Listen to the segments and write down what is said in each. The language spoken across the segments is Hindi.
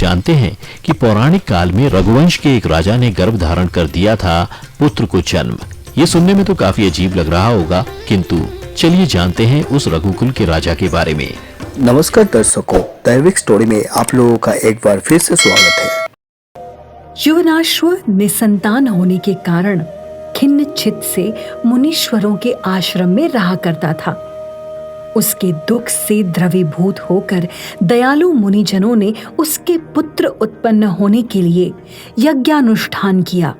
जानते हैं कि पौराणिक काल में रघुवंश के एक राजा ने गर्भ धारण कर दिया था पुत्र को जन्म। ये सुनने में तो काफी अजीब लग रहा होगा, किंतु चलिए जानते हैं उस रघुकुल के राजा के बारे में। नमस्कार दर्शकों, दैविक स्टोरी में आप लोगों का एक बार फिर से स्वागत है। युवनाश्व निसंतान होने के कारण खिन्न चित्त से मुनीश्वरों के आश्रम में रहा करता था। उसके दुख से द्रवीभूत होकर दयालु मुनिजनों ने उसके पुत्र उत्पन्न होने के लिए यज्ञानुष्ठान किया।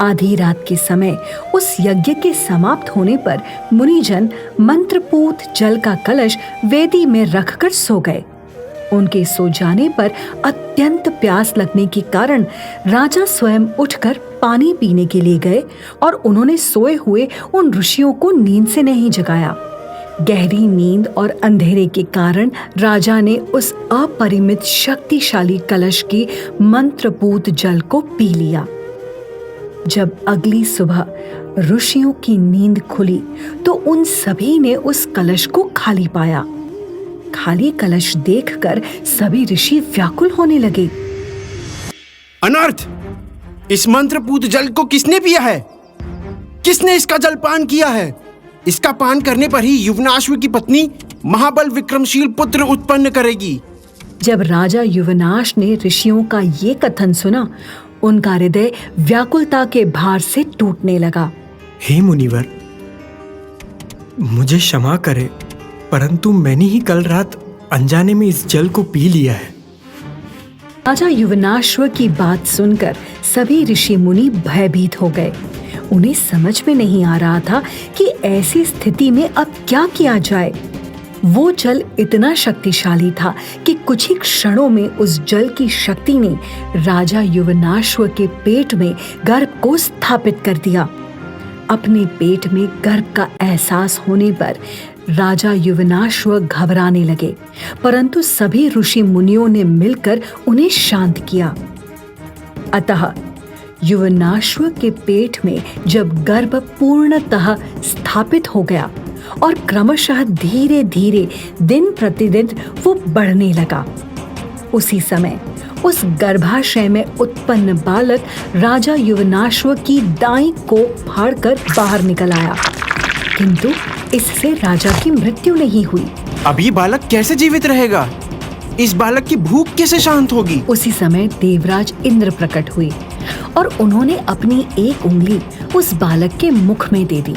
आधी रात के समय उस यज्ञ के समाप्त होने पर मुनिजन मंत्रपूत जल का कलश वेदी में रखकर सो गए। उनके सो जाने पर अत्यंत प्यास लगने के कारण राजा स्वयं उठकर पानी पीने के लिए गए और उन्होंने सोए हुए उन ऋषियों को नींद से नहीं जगाया। गहरी नींद और अंधेरे के कारण राजा ने उस अपरिमित शक्तिशाली कलश की मंत्रपूत जल को पी लिया। जब अगली सुबह ऋषियों की नींद खुली तो उन सभी ने उस कलश को खाली पाया। खाली कलश देखकर सभी ऋषि व्याकुल होने लगे। अनर्थ! इस मंत्रपूत जल को किसने पिया है? किसने इसका जल पान किया है? इसका पान करने पर ही युवनाश्व की पत्नी महाबल विक्रमशील पुत्र उत्पन्न करेगी। जब राजा युवनाश ने ऋषियों का ये कथन सुना, उनका हृदय व्याकुलता के भार से टूटने लगा। हे मुनिवर, मुझे क्षमा करे, परंतु मैंने ही कल रात अनजाने में इस जल को पी लिया है। राजा युवनाश्व की बात सुनकर सभी ऋषि मुनि भयभीत हो गए। उन्हें समझ में नहीं आ रहा था कि ऐसी स्थिति में अब क्या किया जाए। वो जल इतना शक्तिशाली था कि कुछ ही क्षणों में उस जल की शक्ति ने राजा युवनाश्व के पेट में गर्भ को स्थापित कर दिया। अपने पेट में गर्भ का एहसास होने पर राजा युवनाश्व घबराने लगे, परंतु सभी ऋषि मुनियों ने मिलकर उन्हें शांत किया। अतः युवनाश्व के पेट में जब गर्भ पूर्णतः स्थापित हो गया और क्रमशः धीरे धीरे दिन प्रतिदिन वो बढ़ने लगा, उसी समय उस गर्भाशय में उत्पन्न बालक राजा युवनाश्व की दाई को फाड़कर बाहर निकल आया, किंतु इससे राजा की मृत्यु नहीं हुई। अब ये बालक कैसे जीवित रहेगा? इस बालक की भूख कैसे शांत होगी? उसी समय देवराज इंद्र प्रकट हुए और उन्होंने अपनी एक उंगली उस बालक के मुख में दे दी।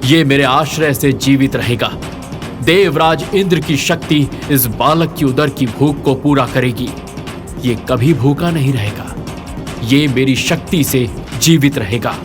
ये मेरे आश्रय से जीवित रहेगा। देवराज इंद्र की शक्ति इस बालक की उदर की भूख को पूरा करेगी। ये कभी भूखा नहीं रहेगा। ये मेरी शक्ति से जीवित रहेगा।